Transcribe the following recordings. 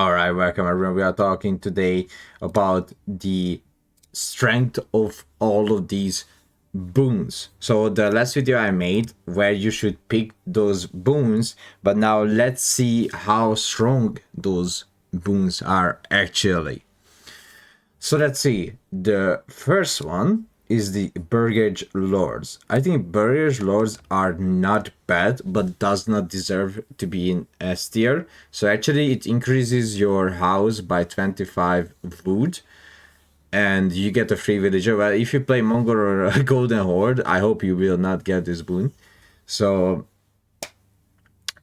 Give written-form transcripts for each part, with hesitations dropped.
All right, welcome everyone. We are talking today about the strength of all of these boons. So the last video I made where you should pick those boons, but now let's see how strong those boons are actually. So let's see. The first one is the Burgage Lords. I think Burgage Lords are not bad, but does not deserve to be in S tier. So actually it increases your house by 25 wood and you get a free villager. Well, if you play Mongol or Golden Horde, I hope you will not get this boon. So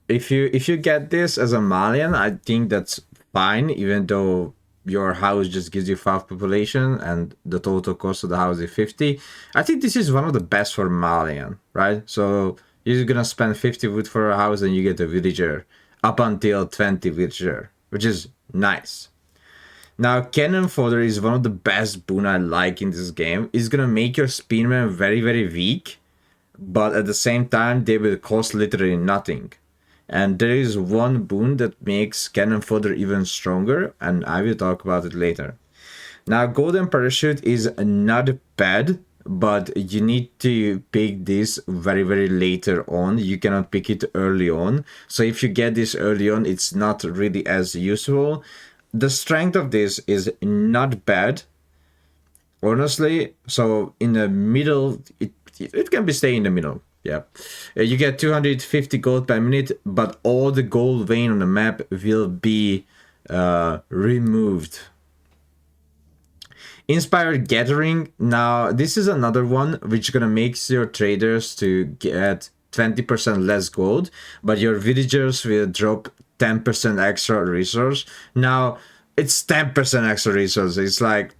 if you get this as a Malian, I think that's fine, even though your house just gives you 5 population and the total cost of the house is 50. I think this is one of the best for Malian, right? So you're gonna spend 50 wood for a house and you get a villager up until 20 villager, which is nice. Now, cannon fodder is one of the best boon I like in this game. It's gonna make your spearmen very, very weak, but at the same time, they will cost literally nothing. And there is one boon that makes cannon fodder even stronger, and I will talk about it later. Now, golden parachute is not bad, but you need to pick this very, very later on. You cannot pick it early on. So if you get this early on, it's not really as useful. The strength of this is not bad, honestly. So in the middle, it can be stay in the middle. Yeah, you get 250 gold per minute, but all the gold vein on the map will be removed. Inspired Gathering. Now, this is another one which gonna make your traders to get 20% less gold, but your villagers will drop 10% extra resource. Now, it's 10% extra resource. It's like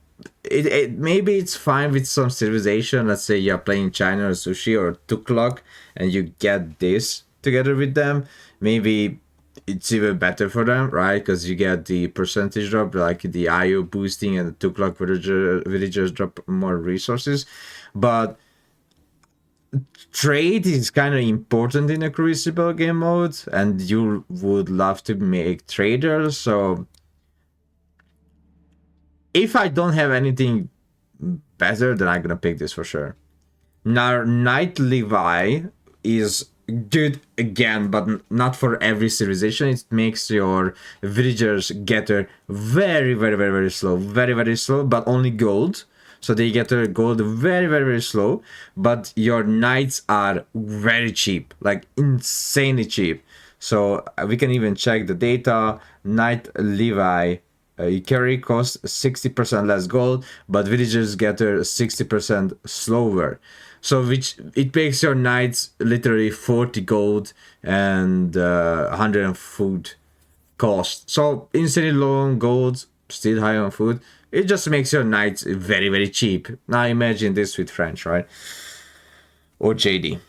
maybe it's fine with some civilization. Let's say you're playing China or Sushi or Tuklok and you get this together with them. Maybe it's even better for them, right? Because you get the percentage drop, like the IO boosting, and the Tuklok villagers drop more resources. But trade is kind of important in a Crucible game mode, and you would love to make traders. So if I don't have anything better, then I'm gonna pick this for sure. Now, Knight Levi is good again, but not for every civilization. It makes your villagers getter very, very, very, very slow. Very, very slow, but only gold. So they get their gold very, very, very slow. But your knights are very cheap, like insanely cheap. So we can even check the data. Knight Levi carry costs 60% less gold, but villagers get her 60% slower. So which it makes your knights literally 40 gold and 100 food cost. So instantly low on gold, still high on food. It just makes your knights very, very cheap. Now imagine this with French, right? Or JD.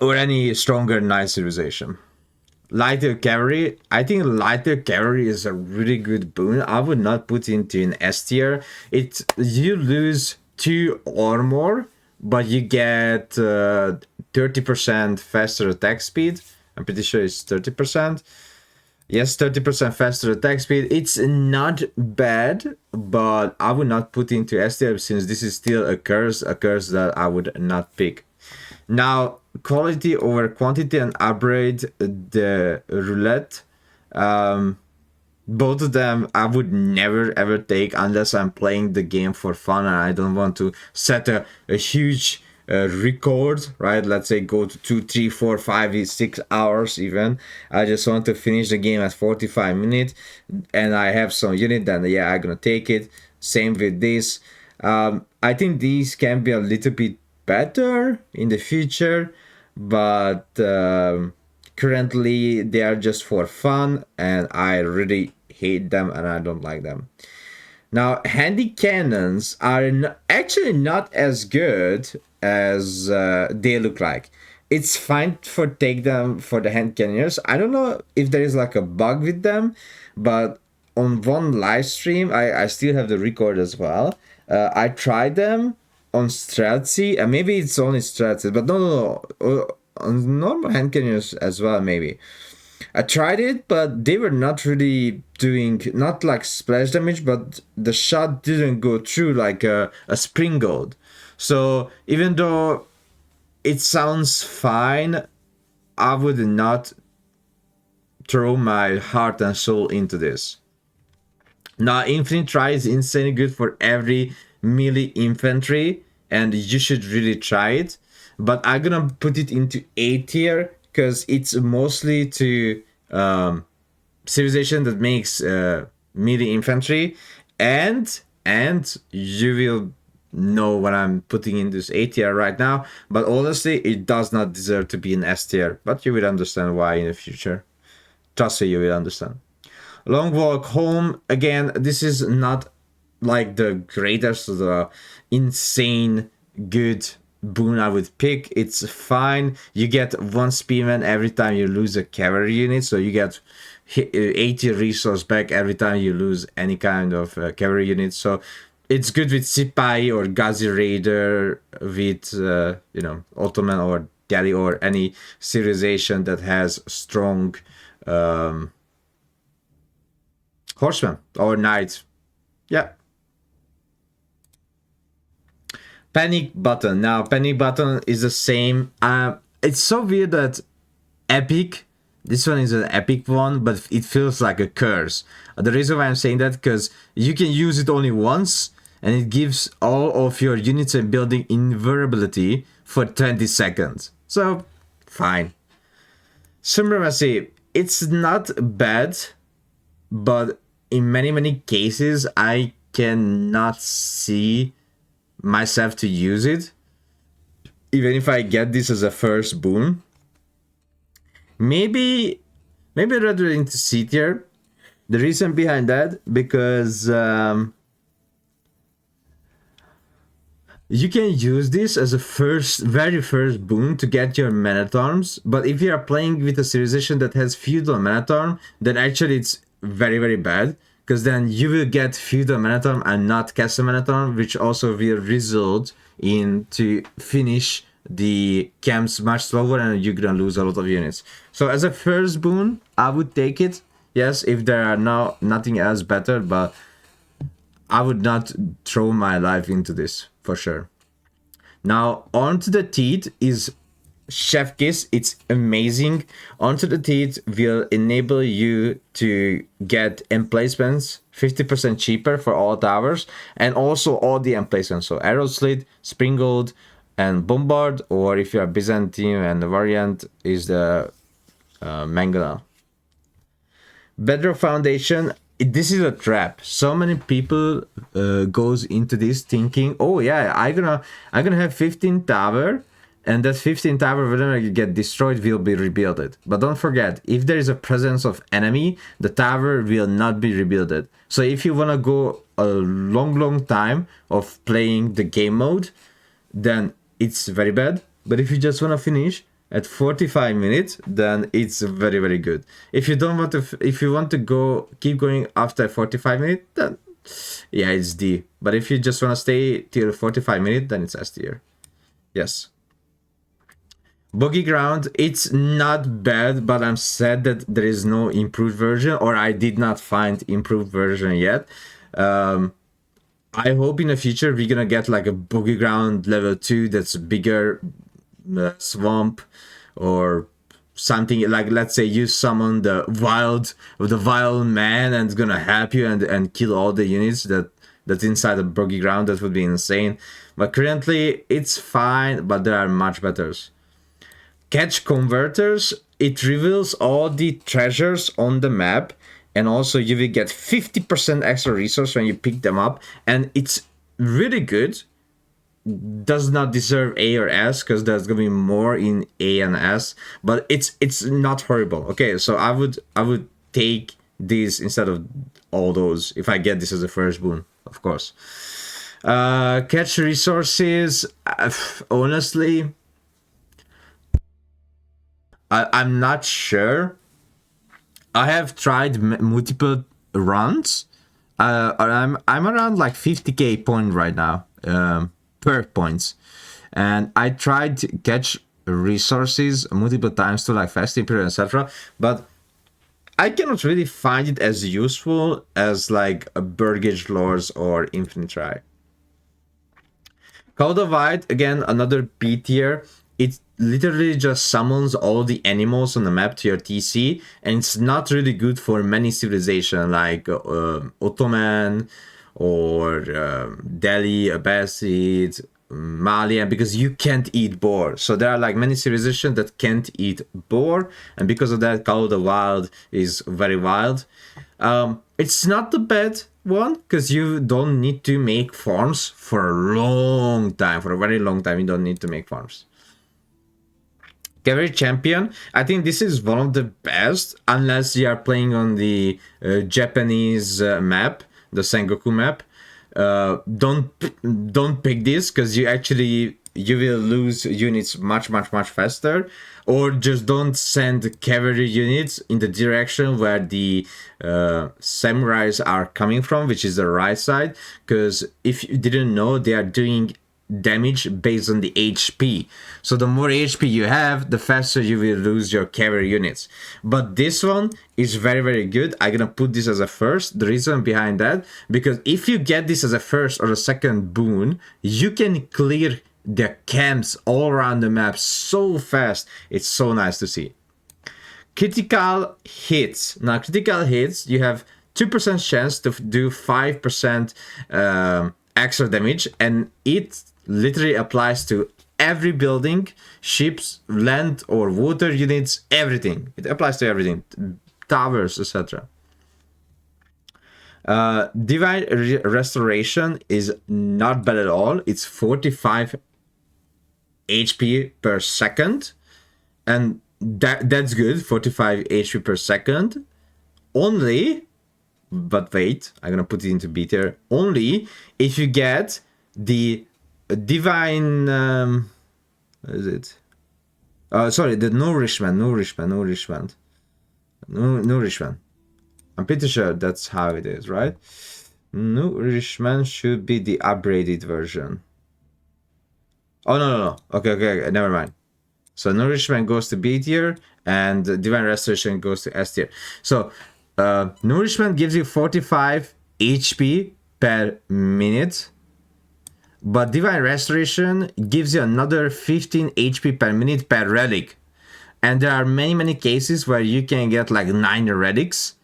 Or any stronger knight civilization. Lighter Cavalry. I think Lighter Cavalry is a really good boon. I would not put into an S tier. You lose 2 armor, but you get 30% faster attack speed. I'm pretty sure it's 30%. Yes, 30% faster attack speed. It's not bad, but I would not put into S tier since this is still a curse that I would not pick. Now, quality over quantity and upgrade the roulette. Both of them I would never ever take unless I'm playing the game for fun and I don't want to set a huge record, right? Let's say go to 2, 3, 4, 5, 6 hours even. I just want to finish the game at 45 minutes and I have some unit, then yeah, I'm gonna take it. Same with this. I think these can be a little bit better in the future, but currently they are just for fun and I really hate them and I don't like them. Now, handy cannons are actually not as good as they look like. It's fine for take them for the hand cannons. I don't know if there is like a bug with them, but on one live stream, I still have the record as well. I tried them on Stratzy, and maybe it's only Stratzy, but no, on normal hand cannons as well, maybe. I tried it, but they were not really doing, not like splash damage, but the shot didn't go through like a spring gold. So even though it sounds fine, I would not throw my heart and soul into this. Now, Infantry is insanely good for every melee infantry, and you should really try it. But I'm gonna put it into A tier because it's mostly to civilization that makes melee infantry, and you will know what I'm putting in this A tier right now. But honestly, it does not deserve to be an S tier. But you will understand why in the future. Trust me, you will understand. Long Walk Home, again, this is not like the greatest, the insane good boon I would pick. It's fine. You get one spearman every time you lose a cavalry unit, so you get 80 resource back every time you lose any kind of cavalry unit. So it's good with Sipai or Ghazi Raider, with you know, Ottoman or Delhi or any civilization that has strong horseman or knight. Yeah. Panic button. Now, panic button is the same. It's so weird that epic. This one is an epic one, but it feels like a curse. The reason why I'm saying that, because you can use it only once, and it gives all of your units and building invulnerability for 20 seconds. So, fine. Supremacy. It's not bad, but in many cases I cannot see myself to use it, even if I get this as a first boon. Maybe rather into C tier. The reason behind that, because you can use this as a very first boon to get your man-at-arms, but if you are playing with a civilization that has feudal man-at-arm, then actually it's very bad, because then you will get feudal man-at-arm and not castle man-at-arm, which also will result in to finish the camps much slower, and you're gonna lose a lot of units. So as a first boon, I would take it. Yes, if there are nothing else better, but I would not throw my life into this for sure. Now, Onto the Teeth is Chef Kiss. It's amazing. Onto the Teeth will enable you to get emplacements 50% cheaper for all towers, and also all the emplacements. So Arrow Slit, Springald, and Bombard, or if you are Byzantine and the variant is the Mangala. Bedrock Foundation. This is a trap. So many people goes into this thinking, oh yeah, I'm gonna have 15 tower, and that 15 tower, whenever you get destroyed, will be rebuilded. But don't forget, if there is a presence of enemy, the tower will not be rebuilded. So if you wanna go a long time of playing the game mode, then it's very bad. But if you just wanna finish at 45 minutes, then it's very good. If you don't want to, if you want to keep going after 45 minutes, then yeah, it's D. But if you just want to stay till 45 minutes, then it's S tier. Yes. Boggy Ground, it's not bad, but I'm sad that there is no improved version, or I did not find improved version yet. I hope in the future we're gonna get like a Boggy Ground level 2 that's bigger, swamp, or something like, let's say you summon the wild man, and it's gonna help you and kill all the units that's inside the Boggy Ground. That would be insane. But currently it's fine, but there are much betters. Catch Converters, it reveals all the treasures on the map, and also you will get 50% extra resource when you pick them up, and it's really good. Does not deserve A or S, because there's gonna be more in A and S, but it's not horrible. Okay, so I would take this instead of all those if I get this as a first boon, of course. Catch resources, honestly, I'm not sure. I have tried multiple runs. I'm around like 50k point right now. Perk points, and I tried to catch resources multiple times to like fasting period, etc. But I cannot really find it as useful as like a bird gauge lords or infantry. Code of White, again, another B tier. It literally just summons all the animals on the map to your TC, and it's not really good for many civilizations like Ottoman or Delhi, Abbasid, Malian, because you can't eat boar. So there are like many civilizations that can't eat boar, and because of that, Call of the Wild is very wild. It's not the bad one because you don't need to make farms for a long time. For a very long time, you don't need to make farms. Cavalry Champion, I think this is one of the best, unless you are playing on the Japanese map, the Sengoku map. Don't pick this because you will lose units much faster, or just don't send cavalry units in the direction where the samurais are coming from, which is the right side, because if you didn't know, they are doing damage based on the HP. So the more HP you have, the faster you will lose your cavalry units. But this one is very good. I'm gonna put this as a first. The reason behind that, because if you get this as a first or a second boon, you can clear the camps all around the map so fast. It's so nice to see. Critical hits. Now critical hits, you have 2% chance to do 5% extra damage, and it literally applies to every building, ships, land or water units, everything. It applies to everything, towers, etc. Divine Restoration is not bad at all. It's 45 HP per second, and that's good. 45 HP per second only, but wait, I'm gonna put it into B tier. Only if you get the divine what is it? Sorry, the nourishment. I'm pretty sure that's how it is, right? Nourishment should be the upgraded version. Oh no. Okay, never mind. So nourishment goes to B tier, and divine restoration goes to S tier. So nourishment gives you 45 HP per minute, but divine restoration gives you another 15 HP per minute per relic. And there are many cases where you can get like 9 relics.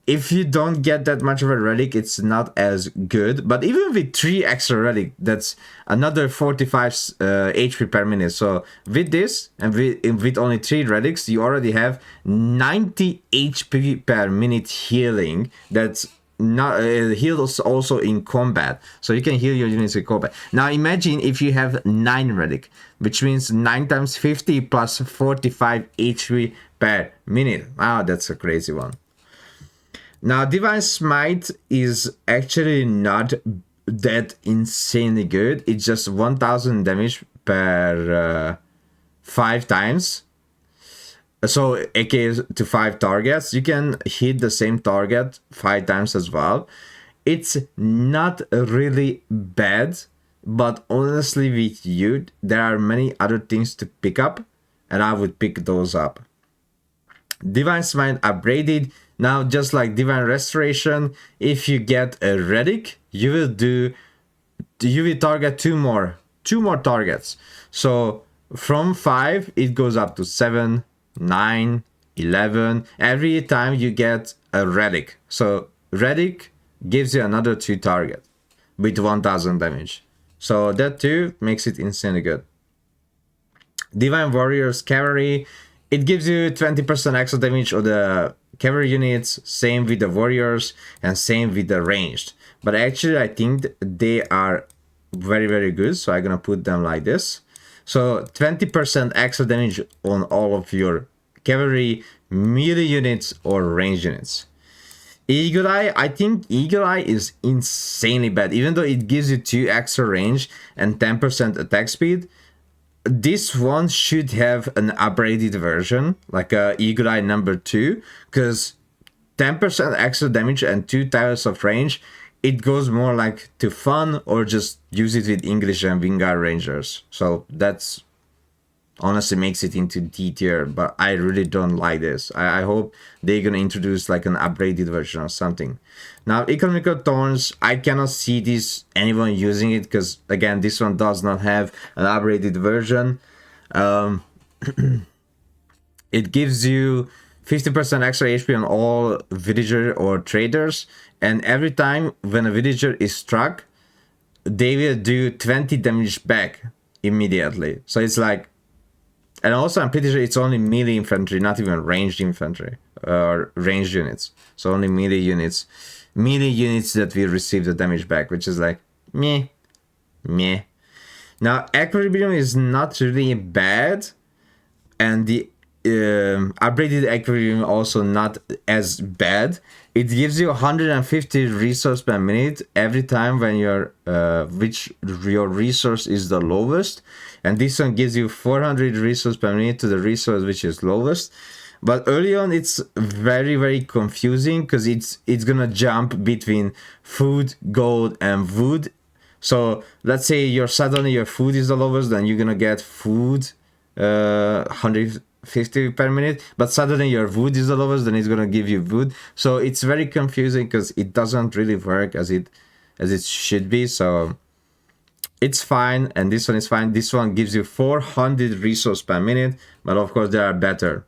If you don't get that much of a relic, it's not as good. But even with 3 extra relic, that's another 45 HP per minute. So with this, and with only 3 relics, you already have 90 HP per minute healing. That's not heals also in combat, so you can heal your units in combat. Now imagine if you have 9 relic, which means 9 times 50 plus 45 HP per minute. Wow, that's a crazy one. Now divine smite is actually not that insanely good. It's just 1000 damage per 5 times. So AK to 5 targets, you can hit the same target 5 times as well. It's not really bad, but honestly with you, there are many other things to pick up, and I would pick those up. Divine Smite upgraded. Now just like Divine Restoration, if you get a relic, you will target two more targets. So from 5 it goes up to 7, 9, 11 every time you get a relic. So relic gives you another 2 targets with 1000 damage. So that too makes it insanely good. Divine Warriors Cavalry, it gives you 20% extra damage on the cavalry units, same with the warriors and same with the ranged. But actually I think they are very good, so I'm gonna put them like this. So 20% extra damage on all of your cavalry, melee units or range units. Eagle Eye, I think Eagle Eye is insanely bad. Even though it gives you 2 extra range and 10% attack speed, this one should have an upgraded version, like a Eagle Eye number 2, because 10% extra damage and 2 tiles of range, it goes more like to fun, or just use it with English and Wingard Rangers. So that's honestly makes it into D tier, but I really don't like this. I hope they're gonna introduce like an upgraded version or something. Now, economical thorns, I cannot see this anyone using it because again, this one does not have an upgraded version. It gives you 50% extra HP on all villager or traders, and every time when a villager is struck, they will do 20 damage back immediately. So it's like, and also I'm pretty sure it's only melee infantry, not even ranged infantry or ranged units. So only melee units that will receive the damage back, which is like meh. Now equilibrium is not really bad, and the upgraded equilibrium also not as bad. It gives you 150 resource per minute every time when your resource is the lowest, and this one gives you 400 resource per minute to the resource which is lowest. But early on it's very confusing because it's gonna jump between food, gold, and wood. So let's say suddenly your food is the lowest, then you're gonna get food 150 per minute, but suddenly your wood is the lowest, then it's gonna give you wood. So it's very confusing because it doesn't really work as it should be. So it's fine, and this one is fine. This one gives you 400 resource per minute, but of course there are better.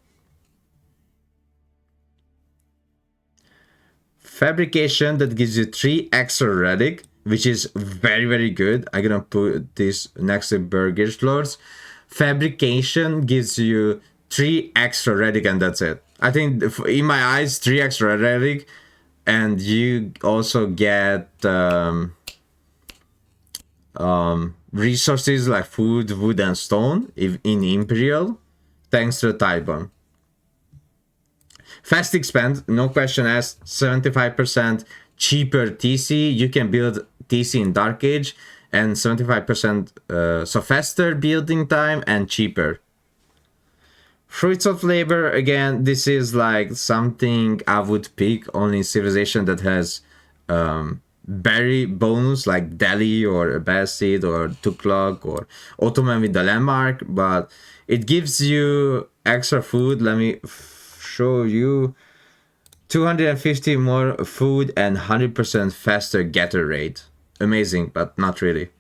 Fabrication, that gives you 3 extra relic, which is very good. I'm gonna put this next to Burgish Lords. Fabrication gives you 3 extra relic, and that's it. I think in my eyes 3 extra relic, and you also get resources like food, wood, and stone in Imperial, thanks to the Tide. Fast expand, no question asked. 75% cheaper TC. You can build TC in Dark Age, and 75% so faster building time and cheaper. Fruits of Labor, again, this is like something I would pick only in Civilization that has berry bonus like Delhi or Abbasid or Tukluk or Ottoman with the landmark, but it gives you extra food. Let me show you. 250 more food and 100% faster getter rate. Amazing, but not really.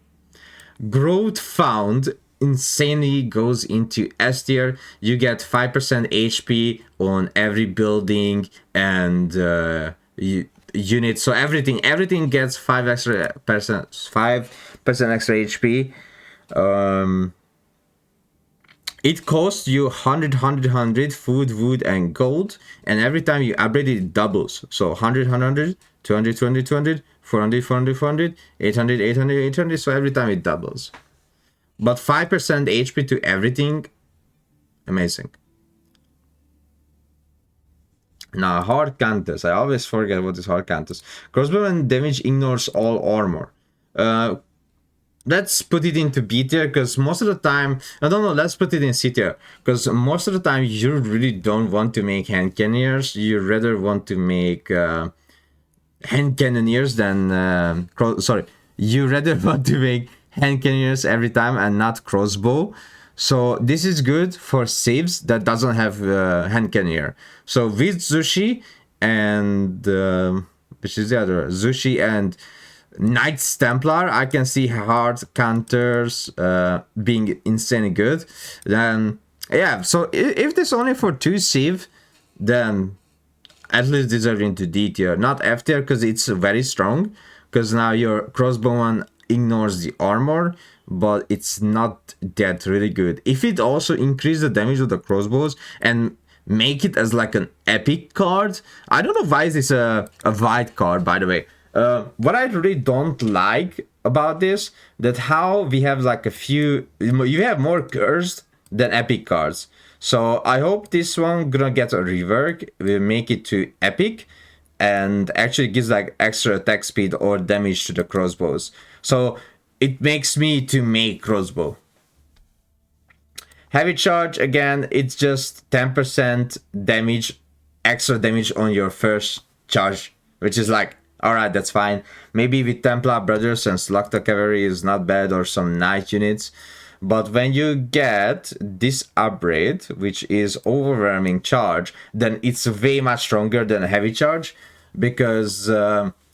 Growth found insanely goes into S tier. You get 5% HP on every building and unit. So everything gets 5% extra HP. It costs you 100 food, wood, and gold, and every time you upgrade it, it doubles. So 100, 200, 400, 400, 800, 800. So every time it doubles. But 5% HP to everything, amazing. Now, hard counters. I always forget what is hard counters. Crossbow and damage ignores all armor. Let's put it into B tier, because most of the time, I don't know, let's put it in C tier, because most of the time you really don't want to make hand cannoneers. You rather want to make hand cannoneers than you rather want to make hand cannoneers every time and not crossbow. So this is good for civs that doesn't have hand cannoneer. So with Zushi and which is the other, Zushi and Knights Templar, I can see hard counters being insanely good. Then yeah, so if this only for 2 civ, then at least deserving to D tier, not F tier, because it's very strong. Because now your crossbowman ignores the armor, but it's not that really good. If it also increase the damage of the crossbows and make it as like an epic card, I don't know why is this a white card, by the way. What I really don't like about this, that how we have like a few, you have more cursed than epic cards. So I hope this one gonna get a rework, will make it to epic, and actually gives like extra attack speed or damage to the crossbows. So it makes me to make crossbow. Heavy charge, again, it's just 10% damage, extra damage on your first charge, which is like, alright, that's fine. Maybe with Templar Brothers and Slugta Cavalry is not bad, or some knight units. But when you get this upgrade, which is overwhelming charge, then it's way much stronger than a heavy charge, because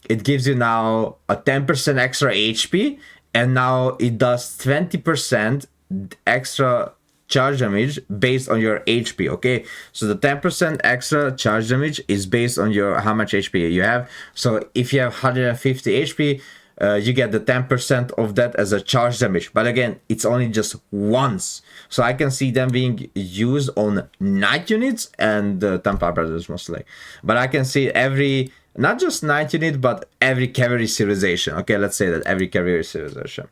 it gives you now a 10% extra HP, and now it does 20% extra charge damage based on your HP. Okay, so the 10% extra charge damage is based on your how much HP you have. So if you have 150 HP, you get the 10% of that as a charge damage. But again, it's only just once. So I can see them being used on knight units and Templar Brothers mostly. But I can see every, not just knight unit, but every cavalry civilization. Okay, let's say that every cavalry civilization.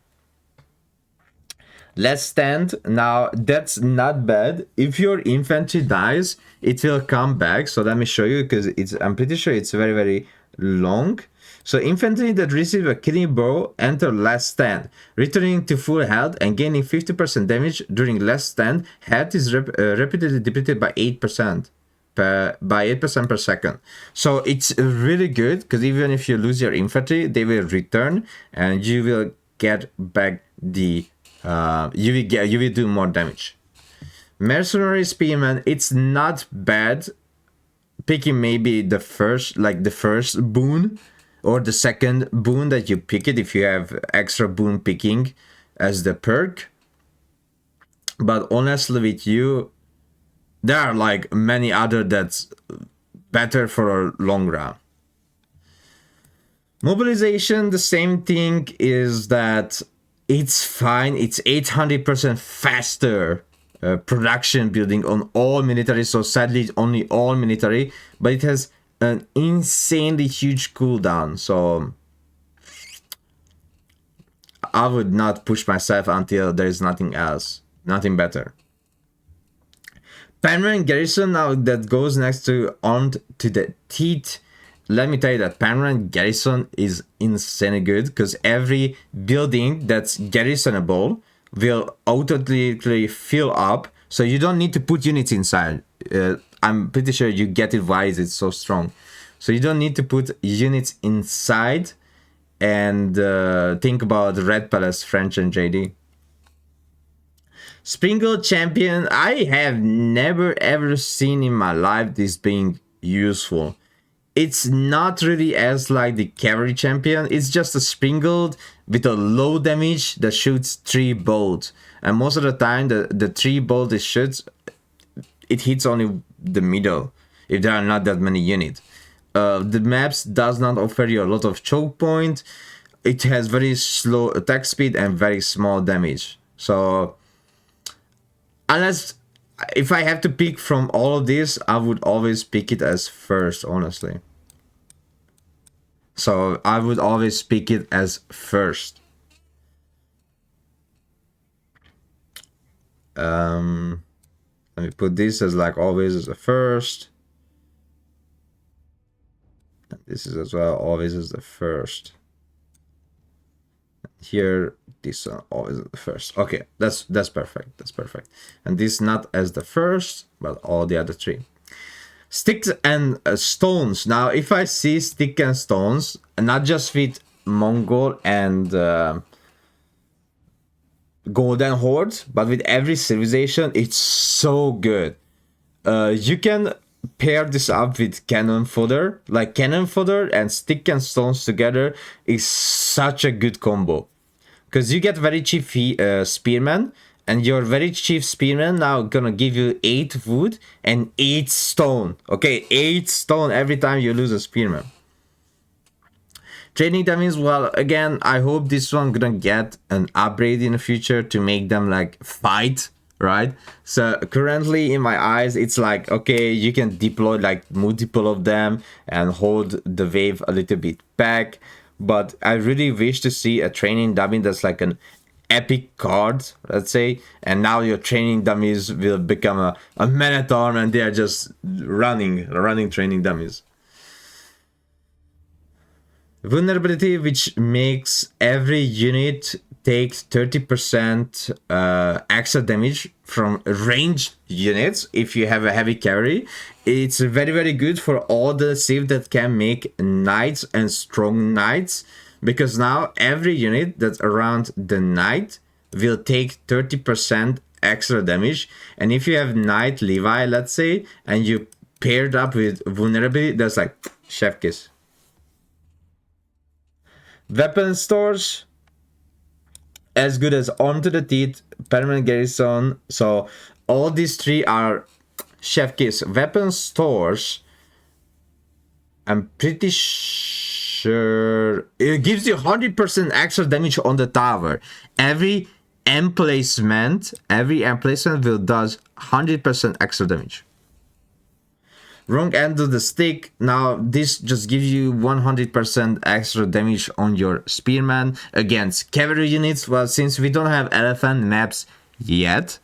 Let's stand. Now, that's not bad. If your infantry dies, it will come back. So let me show you, because I'm pretty sure it's very, very long. So infantry that receive a killing blow enter last stand, returning to full health and gaining 50% damage during last stand. Health is repeatedly depleted by 8% per second. So it's really good, because even if you lose your infantry, they will return and you will get back the you will do more damage. Mercenary Spearman, it's not bad. Picking maybe the first boon, or the second boon that you pick it if you have extra boon picking as the perk. But honestly, with you, there are like many other that's better for a long run. Mobilization, the same thing is that it's fine. It's 800% faster production building on all military. So sadly, it's only all military, but it has an insanely huge cooldown. So I would not push myself until there is nothing else, nothing better. Penryn Garrison, now that goes next to Armed to the Teeth. Let me tell you that Penryn Garrison is insanely good, because every building that's garrisonable will automatically fill up, so you don't need to put units inside. I'm pretty sure you get it why it's so strong. So you don't need to put units inside and think about Red Palace, French and JD. Springle Champion, I have never ever seen in my life this being useful. It's not really as like the Cavalry Champion, it's just a Springled with a low damage that shoots 3 bolts. And most of the time the 3 bolt it shoots, it hits only the middle if there are not that many units. The maps does not offer you a lot of choke point. It has very slow attack speed and very small damage. So unless, if I have to pick from all of this, I would always pick it as first, honestly. So I would always pick it as first. Let me put this as like always as a first. And this is as well always as the first. Here, this one always as the first. Okay, that's perfect. That's perfect. And this not as the first, but all the other 3. Sticks and stones. Now, if I see stick and stones, not just with Mongol and Golden Horde, but with every civilization, it's so good. You can pair this up with cannon fodder. Like cannon fodder and stick and stones together is such a good combo, because you get very cheap spearmen, and your very cheap spearmen now gonna give you 8 wood and 8 stone. Okay, 8 stone every time you lose a spearman. Training dummies, well, again, I hope this one gonna get an upgrade in the future to make them like fight, right? So currently in my eyes, it's like, okay, you can deploy like multiple of them and hold the wave a little bit back. But I really wish to see a training dummy that's like an epic card, let's say, and now your training dummies will become a man at arm, and they are just running training dummies. Vulnerability, which makes every unit take 30% extra damage from ranged units if you have a heavy cavalry. It's very, very good for all the civ that can make knights and strong knights, because now every unit that's around the knight will take 30% extra damage. And if you have Knight Levi, let's say, and you paired up with vulnerability, that's like chef kiss. Weapon stores, as good as Arm to the Teeth, Permanent Garrison. So all these three are chef kiss. Weapon stores, I'm pretty sure it gives you 100% extra damage on the tower. Every emplacement will does 100% extra damage. Wrong end of the stick. Now this just gives you 100% extra damage on your spearman against cavalry units. Well, since we don't have elephant maps yet,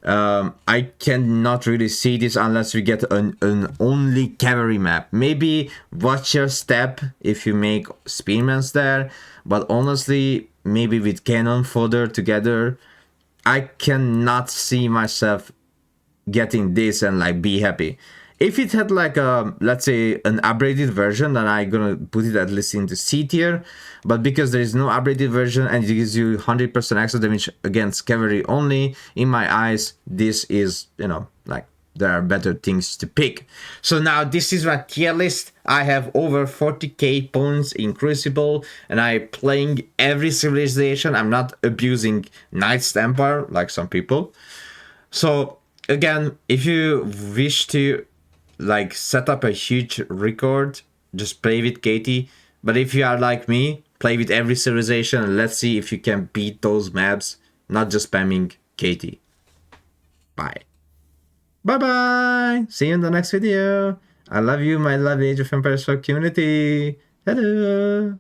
I cannot really see this unless we get an only cavalry map. Maybe watch your step if you make spearmans there, but honestly, maybe with cannon fodder together, I cannot see myself getting this and like be happy. If it had like a, let's say, an upgraded version, then I'm gonna put it at least into C tier. But because there is no upgraded version and it gives you 100% extra damage against cavalry only, in my eyes, this is, you know, like there are better things to pick. So now this is my tier list. I have over 40k points in Crucible and I'm playing every civilization. I'm not abusing Knights Templar like some people. So again, if you wish to like set up a huge record, just play with Katie. But if you are like me, play with every civilization and let's see if you can beat those maps, not just spamming Katie. Bye. Bye bye. See you in the next video. I love you, my lovely Age of Empires community. Hello.